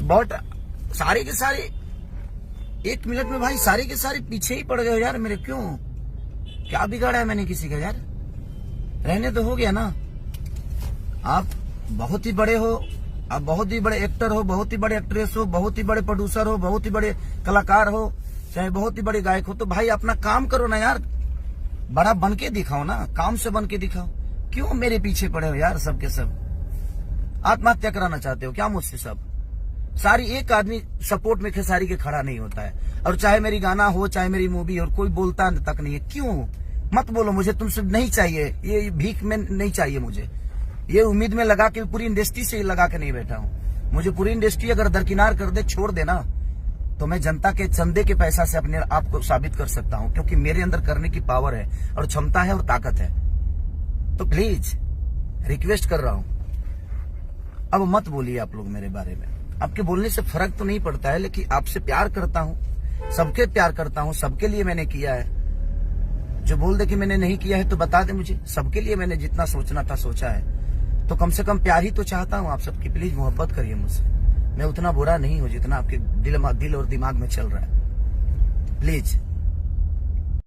बहुत सारे के सारे 1 मिनट में भाई सारे के सारे पीछे ही पड़ गए यार मेरे। क्यों, क्या बिगाड़ा है मैंने किसी का यार? रहने तो हो गया ना। आप बहुत ही बड़े हो, आप बहुत ही बड़े एक्टर हो, बहुत ही बड़े एक्ट्रेस हो, बहुत ही बड़े प्रोड्यूसर हो, बहुत ही बड़े कलाकार हो, चाहे बहुत ही बड़े गायक हो, तो भाई अपना काम करो ना यार। बड़ा बन के दिखाओ ना, काम से बन के दिखाओ। क्यों मेरे पीछे पड़े हो यार सबके सब? आत्महत्या कराना चाहते हो क्या मुझसे सब? सारी एक आदमी सपोर्ट में खेसारी के खड़ा नहीं होता है, और चाहे मेरी गाना हो चाहे मेरी मूवी हो, कोई बोलता तक नहीं है। क्यों? मत बोलो, मुझे तुमसे नहीं चाहिए, ये भीख में नहीं चाहिए मुझे। ये उम्मीद में लगा के पूरी इंडस्ट्री से लगा के नहीं बैठा हूँ। मुझे पूरी इंडस्ट्री अगर दरकिनार कर दे, छोड़ देना, तो मैं जनता के चंदे के पैसा से अपने आप को साबित कर सकता हूँ, क्योंकि मेरे अंदर करने की पावर है और क्षमता है और ताकत है। तो प्लीज रिक्वेस्ट कर रहा हूँ, अब मत बोलिए आप लोग मेरे बारे में। आपके बोलने से फर्क तो नहीं पड़ता है, लेकिन आपसे प्यार करता हूँ, सबके प्यार करता हूँ, सबके लिए मैंने किया है। जो बोल दे कि मैंने नहीं किया है तो बता दे मुझे। सबके लिए मैंने जितना सोचना था सोचा है, तो कम से कम प्यार ही तो चाहता हूँ आप सबकी। प्लीज मोहब्बत करिए मुझसे। मैं उतना बुरा नहीं हूँ जितना आपके दिल और दिमाग में चल रहा है। प्लीज।